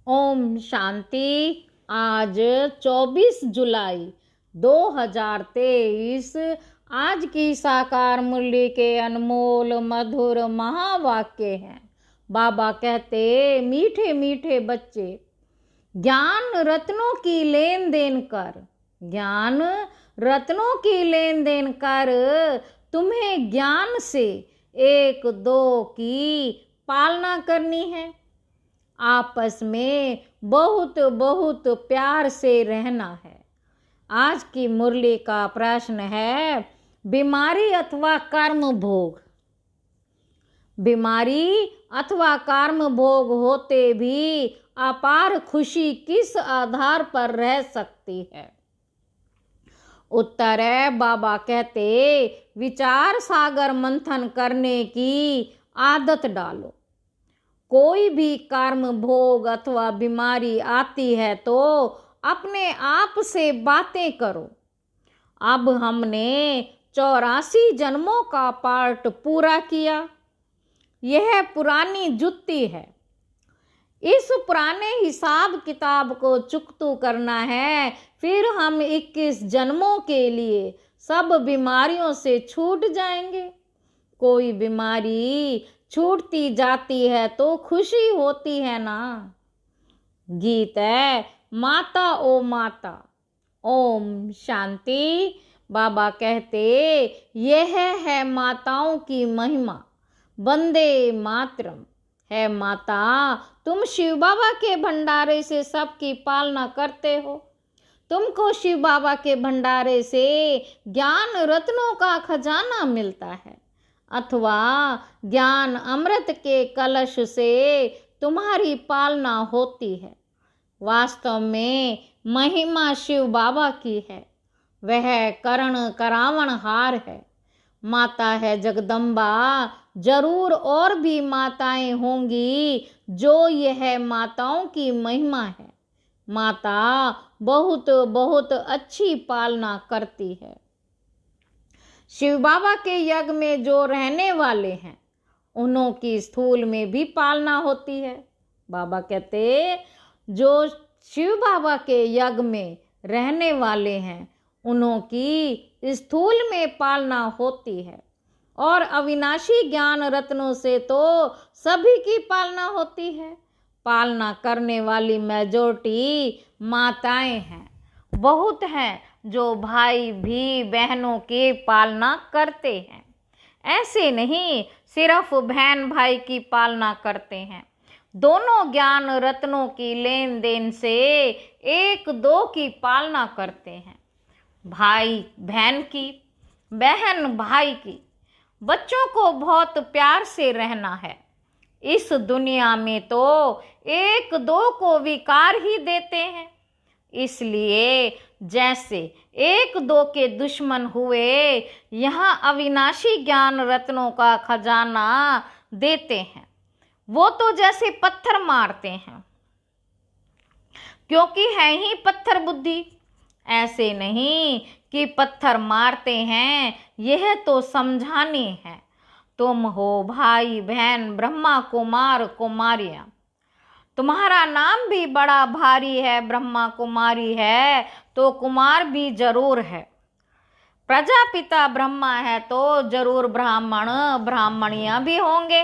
ओम शांति। आज 24 जुलाई 2023 आज की साकार मुरली के अनमोल मधुर महावाक्य हैं। बाबा कहते, मीठे मीठे बच्चे, ज्ञान रत्नों की लेन देन कर, ज्ञान रत्नों की लेन देन कर। तुम्हें ज्ञान से एक दो की पालना करनी है। आपस में बहुत बहुत प्यार से रहना है। आज की मुरली का प्रश्न है, बीमारी अथवा कर्म भोग। बीमारी अथवा कर्म भोग होते भी अपार खुशी किस आधार पर रह सकती है? उत्तर है, बाबा कहते, विचार सागर मंथन करने की आदत डालो। कोई भी कर्म भोग अथवा बीमारी आती है तो अपने आप से बातें करो। अब हमने 84 जन्मों का पार्ट पूरा किया। यह पुरानी जुत्ती है। इस पुराने हिसाब किताब को चुकतू करना है। फिर हम 21 जन्मों के लिए सब बीमारियों से छूट जाएंगे। कोई बीमारी छूटती जाती है तो खुशी होती है ना। गीत है, माता ओ माता। ओम शांति। बाबा कहते, यह है माताओं की महिमा। वंदे मातरम। है माता, तुम शिव बाबा के भंडारे से सबकी पालना करते हो। तुमको शिव बाबा के भंडारे से ज्ञान रत्नों का खजाना मिलता है, अथवा ज्ञान अमृत के कलश से तुम्हारी पालना होती है। वास्तव में महिमा शिव बाबा की है। वह करण करावण हार है। माता है जगदम्बा। जरूर और भी माताएं होंगी जो यह माताओं की महिमा है। माता बहुत बहुत अच्छी पालना करती है। शिव बाबा के यज्ञ में जो रहने वाले हैं उन्हों की स्थूल में भी पालना होती है। बाबा कहते, जो शिव बाबा के यज्ञ में रहने वाले हैं उन्हों की स्थूल में पालना होती है। और अविनाशी ज्ञान रत्नों से तो सभी की पालना होती है। पालना करने वाली मेजॉरिटी माताएं हैं। बहुत हैं जो भाई भी बहनों की पालना करते हैं। ऐसे नहीं सिर्फ बहन भाई की पालना करते हैं। दोनों ज्ञान रत्नों की लेन देन से एक दो की पालना करते हैं। भाई बहन की, बहन भाई की। बच्चों को बहुत प्यार से रहना है। इस दुनिया में तो एक दो को विकार ही देते हैं। इसलिए जैसे एक दो के दुश्मन हुए, यहाँ अविनाशी ज्ञान रत्नों का खजाना देते हैं। वो तो जैसे पत्थर मारते हैं, क्योंकि है ही पत्थर बुद्धि। ऐसे नहीं कि पत्थर मारते हैं, यह तो समझाने हैं। तुम हो भाई बहन, ब्रह्मा कुमार कुमारियां। तुम्हारा नाम भी बड़ा भारी है। ब्रह्मा कुमारी है तो कुमार भी जरूर है। प्रजापिता ब्रह्मा है तो जरूर ब्राह्मण ब्राह्मणियां भी होंगे।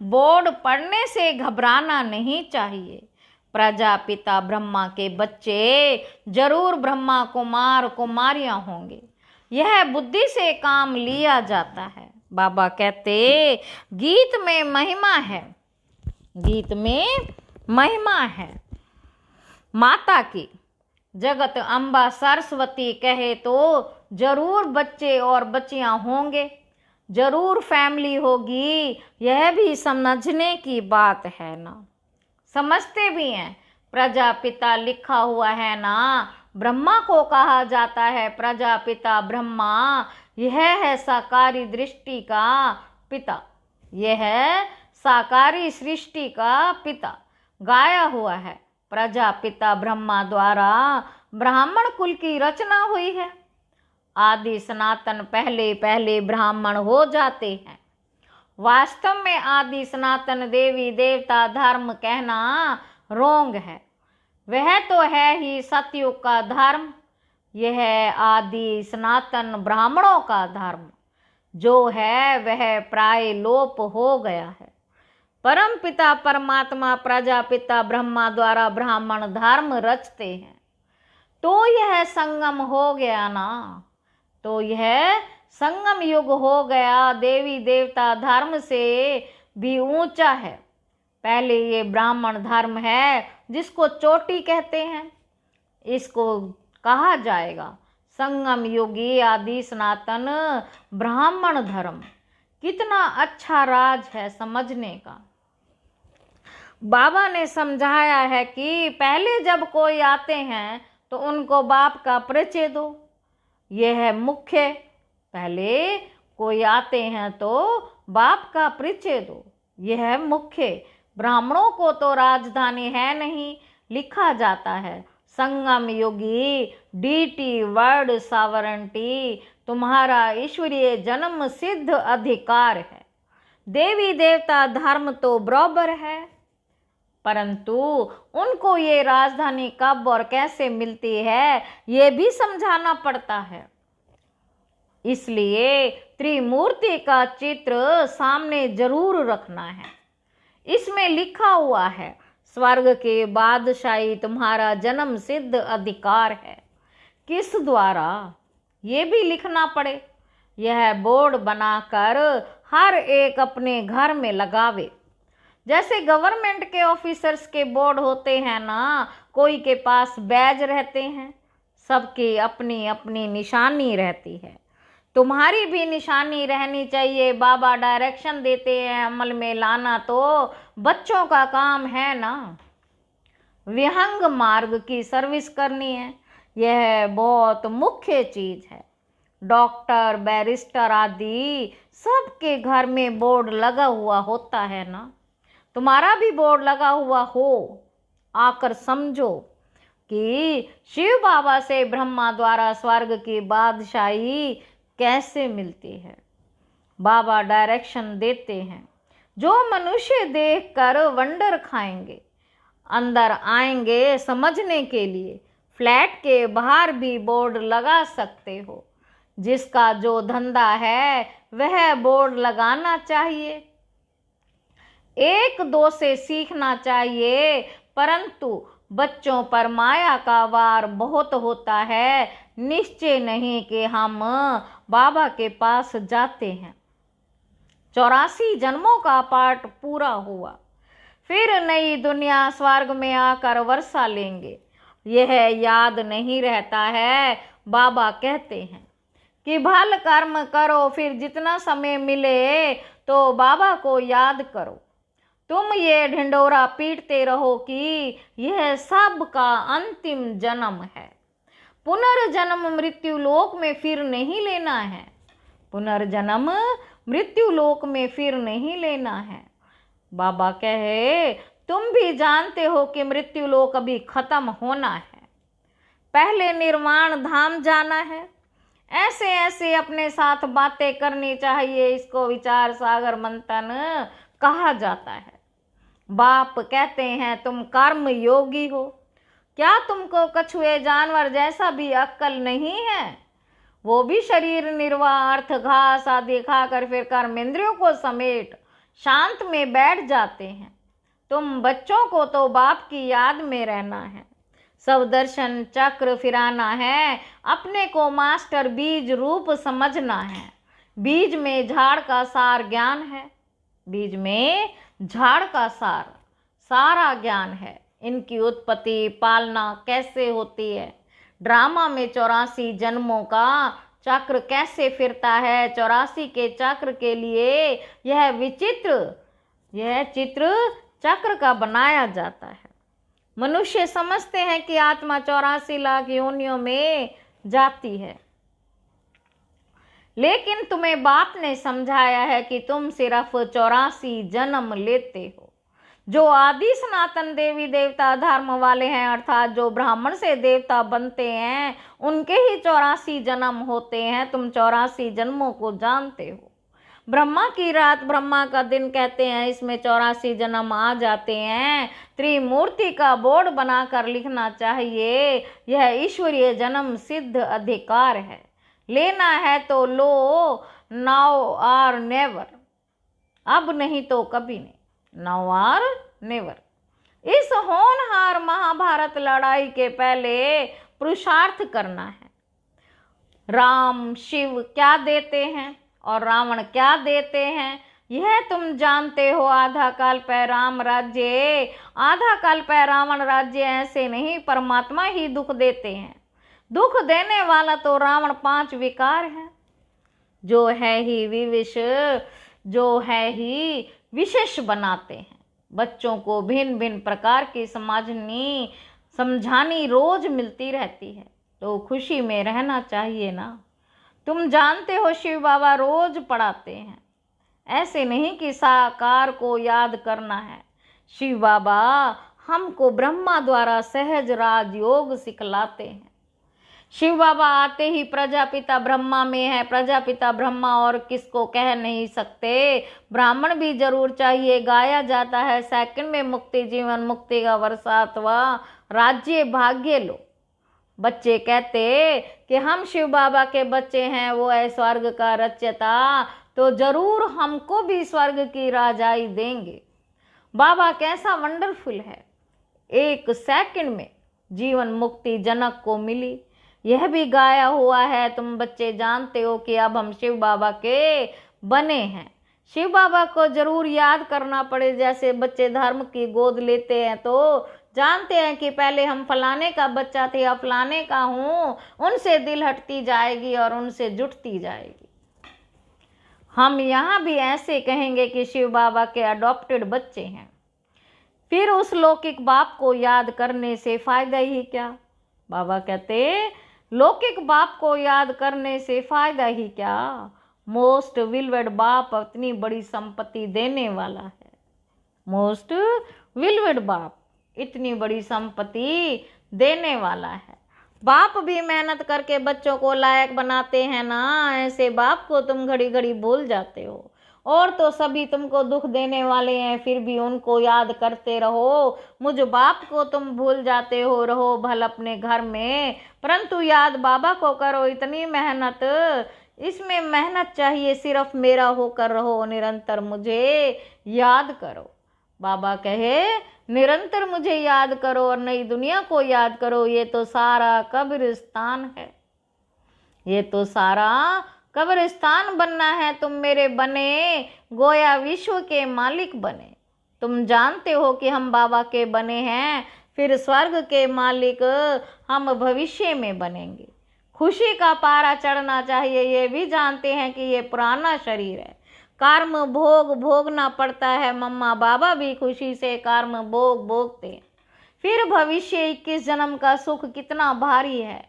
बोर्ड पढ़ने से घबराना नहीं चाहिए। प्रजापिता ब्रह्मा के बच्चे जरूर ब्रह्मा कुमार कुमारियां होंगे। यह बुद्धि से काम लिया जाता है। बाबा कहते, गीत में महिमा है। गीत में महिमा है माता की। जगत अम्बा सरस्वती कहे तो जरूर बच्चे और बच्चियां होंगे। जरूर फैमिली होगी। यह भी समझने की बात है ना। समझते भी हैं। प्रजापिता लिखा हुआ है ना। ब्रह्मा को कहा जाता है प्रजापिता ब्रह्मा। यह है साकारी दृष्टि का पिता। यह साकारी सृष्टि का पिता। गाया हुआ है प्रजापिता ब्रह्मा द्वारा ब्राह्मण कुल की रचना हुई है। आदि सनातन पहले पहले ब्राह्मण हो जाते हैं। वास्तव में आदि सनातन देवी देवता धर्म कहना रोंग है। वह तो है ही सतयुग का धर्म, यह आदि सनातन ब्राह्मणों का धर्म। जो है वह प्राय लोप हो गया है। परम पिता परमात्मा प्रजापिता ब्रह्मा द्वारा ब्राह्मण धर्म रचते हैं, तो यह संगम हो गया ना, तो यह संगम युग हो गया। देवी देवता धर्म से भी ऊंचा है। पहले ये ब्राह्मण धर्म है जिसको चोटी कहते हैं, इसको कहा जाएगा संगम युगी आदि सनातन ब्राह्मण धर्म। कितना अच्छा राज है समझने का। बाबा ने समझाया है कि पहले जब कोई आते हैं तो उनको बाप का परिचय दो, यह है मुख्य। पहले कोई आते हैं तो बाप का परिचय दो, यह है मुख्य। ब्राह्मणों को तो राजधानी है नहीं, लिखा जाता है संगम योगी डीटी वर्ड सावरंटी, तुम्हारा ईश्वरीय जन्म सिद्ध अधिकार है। देवी देवता धर्म तो बराबर है, परंतु उनको ये राजधानी कब और कैसे मिलती है ये भी समझाना पड़ता है। इसलिए त्रिमूर्ति का चित्र सामने जरूर रखना है। इसमें लिखा हुआ है स्वर्ग के बादशाही तुम्हारा जन्म सिद्ध अधिकार है। किस द्वारा ये भी लिखना पड़े, यह बोर्ड बनाकर हर एक अपने घर में लगावे। जैसे गवर्नमेंट के ऑफिसर्स के बोर्ड होते हैं ना, कोई के पास बैज रहते हैं, सबकी अपनी अपनी निशानी रहती है। तुम्हारी भी निशानी रहनी चाहिए। बाबा डायरेक्शन देते हैं अमल में लाना, तो बच्चों का काम है ना। विहंग मार्ग की सर्विस करनी है, यह बहुत मुख्य चीज है। डॉक्टर बैरिस्टर आदि सबके घर में बोर्ड लगा हुआ होता है ना, तुम्हारा भी बोर्ड लगा हुआ हो। आकर समझो कि शिव बाबा से ब्रह्मा द्वारा स्वर्ग की बादशाही कैसे मिलती है। बाबा डायरेक्शन देते हैं, जो मनुष्य देखकर वंडर खाएंगे, अंदर आएंगे समझने के लिए। फ्लैट के बाहर भी बोर्ड लगा सकते हो। जिसका जो धंधा है वह बोर्ड लगाना चाहिए। एक दो से सीखना चाहिए, परंतु बच्चों पर माया का वार बहुत होता है। निश्चय नहीं कि हम बाबा के पास जाते हैं। 84 जन्मों का पाठ पूरा हुआ, फिर नई दुनिया स्वर्ग में आकर वर्षा लेंगे, यह याद नहीं रहता है। बाबा कहते हैं कि भल कर्म करो, फिर जितना समय मिले तो बाबा को याद करो। तुम ये ढिंडोरा पीटते रहो कि यह सब का अंतिम जन्म है। पुनर्जन्म मृत्यु लोक में फिर नहीं लेना है। पुनर्जन्म मृत्यु लोक में फिर नहीं लेना है। बाबा कहे तुम भी जानते हो कि मृत्यु लोक अभी खत्म होना है, पहले निर्वाण धाम जाना है। ऐसे ऐसे अपने साथ बातें करनी चाहिए। इसको विचार सागर मंथन कहा जाता है। बाप कहते हैं तुम कर्म योगी हो, क्या तुमको कछुए जानवर जैसा भी अक्ल नहीं है? वो भी शरीर निर्वाह अर्थ घास आदि खाकर फिर कर्मेंद्रियों को समेट शांत में बैठ जाते हैं। तुम बच्चों को तो बाप की याद में रहना है, सब दर्शन चक्र फिराना है, अपने को मास्टर बीज रूप समझना है। बीज में झाड़ का सार ज्ञान है, बीज में झाड़ का सार सारा ज्ञान है। इनकी उत्पत्ति पालना कैसे होती है, ड्रामा में 84 जन्मों का चक्र कैसे फिरता है। 84 के चक्र के लिए यह चित्र चक्र का बनाया जाता है। मनुष्य समझते हैं कि आत्मा 84 लाख योनियों में जाती है, लेकिन तुम्हें बाप ने समझाया है कि तुम सिर्फ 84 जन्म लेते हो। जो आदि सनातन देवी देवता धर्म वाले हैं, अर्थात जो ब्राह्मण से देवता बनते हैं, उनके ही 84 जन्म होते हैं। तुम 84 जन्मों को जानते हो। ब्रह्मा की रात ब्रह्मा का दिन कहते हैं, इसमें 84 जन्म आ जाते हैं। त्रिमूर्ति का बोर्ड बनाकर लिखना चाहिए, यह ईश्वरीय जन्म सिद्ध अधिकार है। लेना है तो लो, नाउ और नेवर, अब नहीं तो कभी नहीं, नाउ और नेवर। इस होनहार महाभारत लड़ाई के पहले पुरुषार्थ करना है। राम शिव क्या देते हैं और रावण क्या देते हैं, यह तुम जानते हो। आधा कल्प है राम राज्य, आधा कल्प है रावण राज्य। ऐसे नहीं, परमात्मा ही दुख देते हैं। दुख देने वाला तो रावण 5 विकार है, जो है ही विशेष बनाते हैं। बच्चों को भिन्न भिन्न प्रकार की समझानी रोज मिलती रहती है, तो खुशी में रहना चाहिए ना। तुम जानते हो शिव बाबा रोज पढ़ाते हैं, ऐसे नहीं कि साकार को याद करना है। शिव बाबा हमको ब्रह्मा द्वारा सहज राजयोग सिखलाते हैं। शिव बाबा आते ही प्रजापिता ब्रह्मा में है, प्रजापिता ब्रह्मा और किसको कह नहीं सकते। ब्राह्मण भी जरूर चाहिए, गाया जाता है, सेकंड में मुक्ति जीवन मुक्ति का वर्षात्वा राज्य भाग्य लो। बच्चे कहते कि हम शिव बाबा के बच्चे हैं, वो है स्वर्ग का रचयिता, तो जरूर हमको भी स्वर्ग की राजाई देंगे। बाबा कैसा वंडरफुल है, 1 सेकंड में जीवन मुक्ति जनक को मिली, यह भी गाया हुआ है। तुम बच्चे जानते हो कि अब हम शिव बाबा के बने हैं। शिव बाबा को जरूर याद करना पड़े। जैसे बच्चे धर्म की गोद लेते हैं तो जानते हैं कि पहले हम फलाने का बच्चा थे, अब फलाने का हूँ, उनसे दिल हटती जाएगी और उनसे जुटती जाएगी। हम यहाँ भी ऐसे कहेंगे कि शिव बाबा के अडॉप्टेड बच्चे हैं। फिर उस लौकिक बाप को याद करने से फायदा ही क्या। बाबा कहते लौकिक बाप को याद करने से फायदा ही क्या। मोस्ट विलवेड बाप इतनी बड़ी संपत्ति देने वाला है। मोस्ट विलवेड बाप इतनी बड़ी संपत्ति देने वाला है। बाप भी मेहनत करके बच्चों को लायक बनाते हैं ना, ऐसे बाप को तुम घड़ी घड़ी भूल जाते हो। और तो सभी तुमको दुख देने वाले हैं, फिर भी उनको याद करते रहो। मुझ बाप को तुम भूल जाते हो, रहो भल अपने घर में, परंतु याद बाबा को करो। इतनी मेहनत, इसमें मेहनत चाहिए, सिर्फ मेरा होकर रहो, निरंतर मुझे याद करो। बाबा कहे निरंतर मुझे याद करो और नई दुनिया को याद करो। ये तो सारा कब्रिस्तान है, ये तो सारा कब्रिस्तान बनना है। तुम मेरे बने, गोया विश्व के मालिक बने। तुम जानते हो कि हम बाबा के बने हैं, फिर स्वर्ग के मालिक हम भविष्य में बनेंगे। खुशी का पारा चढ़ना चाहिए। ये भी जानते हैं कि ये पुराना शरीर है, कर्म भोग भोगना पड़ता है। मम्मा बाबा भी खुशी से कर्म भोग भोगते हैं। फिर भविष्य 21 जन्म का सुख कितना भारी है।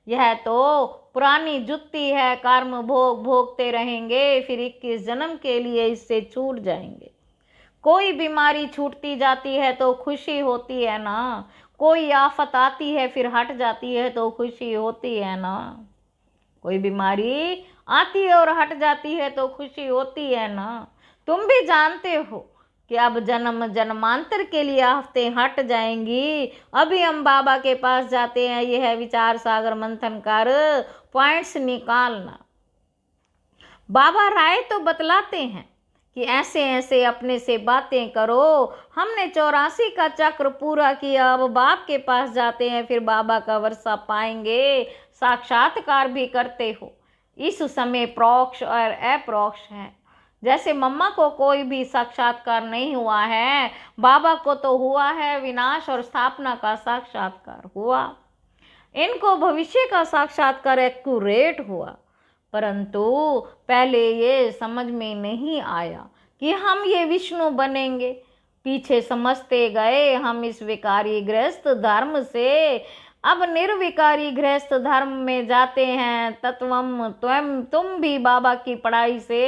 यह तो पुरानी जुत्ती है, कर्म भोग भोगते रहेंगे, फिर 21 जन्म के लिए इससे छूट जाएंगे। कोई बीमारी छूटती जाती है तो खुशी होती है ना, कोई आफत आती है फिर हट जाती है तो खुशी होती है ना। कोई बीमारी आती है और हट जाती है तो खुशी होती है ना। तुम भी जानते हो कि अब जन्म जन्मांतर के लिए आफतें हट जाएंगी। अभी हम बाबा के पास जाते हैं, यह है विचार सागर मंथन कर पॉइंट्स निकालना। बाबा राय तो बतलाते हैं कि ऐसे ऐसे अपने से बातें करो। हमने 84 का चक्र पूरा किया, अब बाप के पास जाते हैं, फिर बाबा का वर्षा पाएंगे। साक्षात्कार भी करते हो। इस समय प्रोक्ष और अप्रोक्ष है। जैसे मम्मा को कोई भी साक्षात्कार नहीं हुआ है, बाबा को तो हुआ है। विनाश और स्थापना का साक्षात्कार हुआ, इनको भविष्य का साक्षात्कार एक्यूरेट हुआ। परंतु पहले ये समझ में नहीं आया कि हम ये विष्णु बनेंगे। पीछे समझते गए हम इस विकारी गृहस्थ धर्म से अब निर्विकारी गृहस्थ धर्म में जाते हैं। तत्वम तुम भी बाबा की पढ़ाई से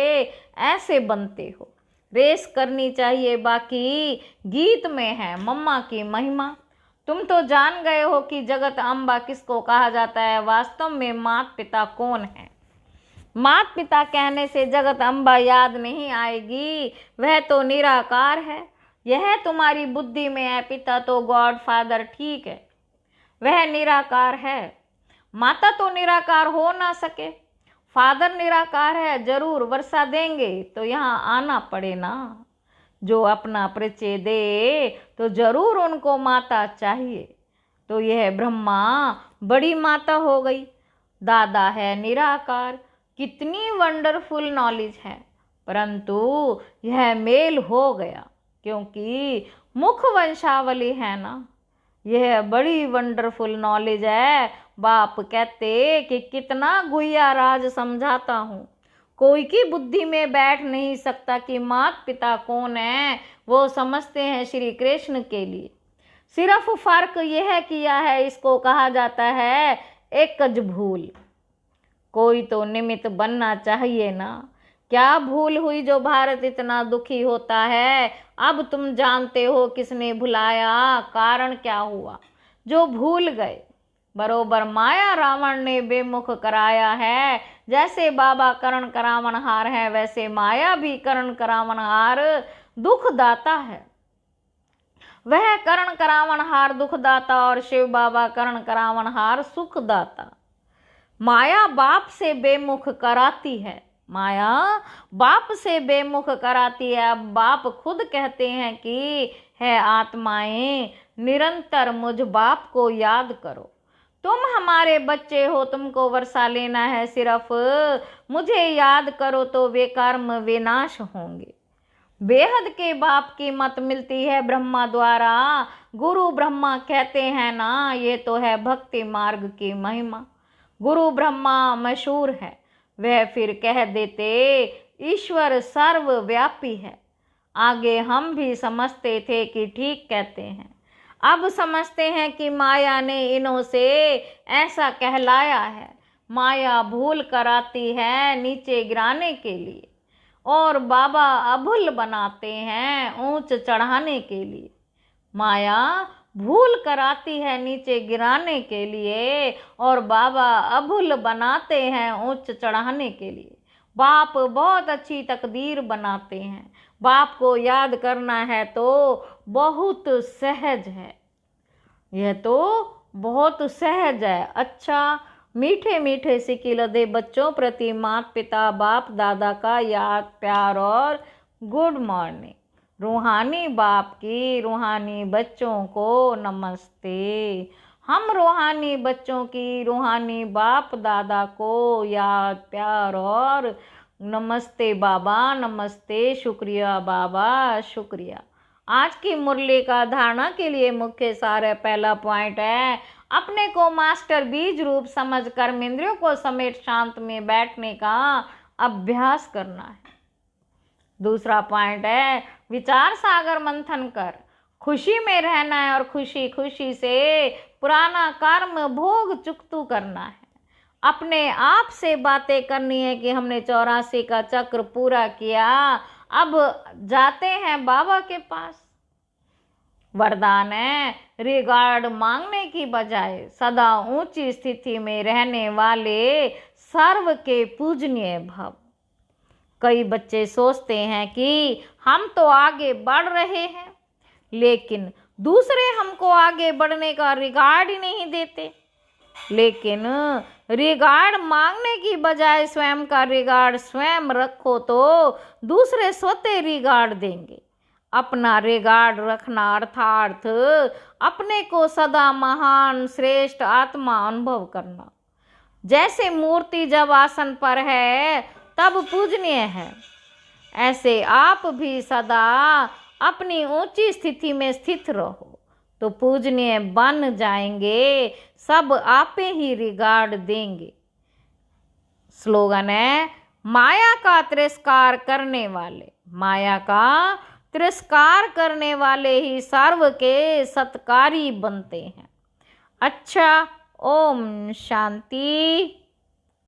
ऐसे बनते हो। रेस करनी चाहिए, बाकी गीत में है मम्मा की महिमा। तुम तो जान गए हो कि जगत अम्बा किसको कहा जाता है, वास्तव में माता पिता कौन है। माता पिता कहने से जगत अम्बा याद नहीं आएगी, वह तो निराकार है। यह तुम्हारी बुद्धि में है, पिता तो गॉड फादर ठीक है, वह निराकार है। माता तो निराकार हो ना सके, फादर निराकार है, जरूर वर्षा देंगे तो यहाँ आना पड़े ना। जो अपना परिचय दे तो जरूर उनको माता चाहिए। तो यह ब्रह्मा बड़ी माता हो गई, दादा है निराकार। कितनी वंडरफुल नॉलेज है, परंतु यह मेल हो गया क्योंकि मुख वंशावली है ना। यह बड़ी वंडरफुल नॉलेज है। बाप कहते कि कितना गुह्या राज समझाता हूँ, कोई की बुद्धि में बैठ नहीं सकता कि माता पिता कौन है। वो समझते हैं श्री कृष्ण के लिए। सिर्फ फर्क यह किया है, इसको कहा जाता है एकज भूल। कोई तो निमित्त बनना चाहिए ना। क्या भूल हुई जो भारत इतना दुखी होता है? अब तुम जानते हो किसने भुलाया, कारण क्या हुआ जो भूल गए। बरोबर माया रावण ने बेमुख कराया है। जैसे बाबा करण करावनहार है, वैसे माया भी करण करावनहार दुखदाता है। वह करण करावनहार दुखदाता और शिव बाबा करण करावनहार सुखदाता। माया बाप से बेमुख कराती है, माया बाप से बेमुख कराती है। अब बाप खुद कहते हैं कि है आत्माएं, निरंतर मुझ बाप को याद करो। तुम हमारे बच्चे हो, तुमको वर्षा लेना है, सिर्फ मुझे याद करो तो वे कर्म विनाश होंगे। बेहद के बाप की मत मिलती है ब्रह्मा द्वारा। गुरु ब्रह्मा कहते हैं ना, ये तो है भक्ति मार्ग की महिमा। गुरु ब्रह्मा मशहूर है, वह फिर कह देते ईश्वर सर्वव्यापी है। आगे हम भी समझते थे कि ठीक कहते हैं, अब समझते हैं कि माया ने इन्हों से ऐसा कहलाया है। माया भूल कराती है नीचे गिराने के लिए, और बाबा अभुल बनाते हैं ऊंच चढ़ाने के लिए। माया भूल कराती है नीचे गिराने के लिए, और बाबा अभुल बनाते हैं ऊंच चढ़ाने के लिए। बाप बहुत अच्छी तकदीर बनाते हैं। बाप को याद करना है तो बहुत सहज है, यह तो बहुत सहज है। अच्छा, मीठे मीठे सिक्के लदे बच्चों प्रति माता पिता बाप दादा का याद प्यार और गुड मॉर्निंग। रूहानी बाप की रूहानी बच्चों को नमस्ते। हम रूहानी बच्चों की रूहानी बाप दादा को याद प्यार और नमस्ते बाबा, नमस्ते, शुक्रिया बाबा, शुक्रिया। आज की मुरली का धारणा के लिए मुख्य सार है। पहला पॉइंट है, अपने को मास्टर बीज रूप समझ कर इंद्रियों को समेट शांत में बैठने का अभ्यास करना है। दूसरा पॉइंट है, विचार सागर मंथन कर खुशी में रहना है और खुशी खुशी से पुराना कर्म भोग चुकतू करना है। अपने आप से बातें करनी है कि हमने 84 का चक्र पूरा किया, अब जाते हैं बाबा के पास। वरदान है, रिगार्ड मांगने की बजाय सदा ऊंची स्थिति में रहने वाले सर्व के पूजनीय भव। कई बच्चे सोचते हैं कि हम तो आगे बढ़ रहे हैं, लेकिन दूसरे हमको आगे बढ़ने का रिगार्ड ही नहीं देते। लेकिन रिगार्ड मांगने की बजाय स्वयं का रिगार्ड स्वयं रखो तो दूसरे स्वतः रिगार्ड देंगे। अपना रिगार्ड रखना अर्थात अपने को सदा महान श्रेष्ठ आत्मा अनुभव करना। जैसे मूर्ति जब आसन पर है तब पूजनीय है, ऐसे आप भी सदा अपनी ऊंची स्थिति में स्थित रहो तो पूजनीय बन जाएंगे, सब आपे ही रिगार्ड देंगे। स्लोगन है, माया का तिरस्कार करने वाले, माया का तिरस्कार करने वाले ही सर्व के सत्कारी बनते हैं। अच्छा, ओम शांति।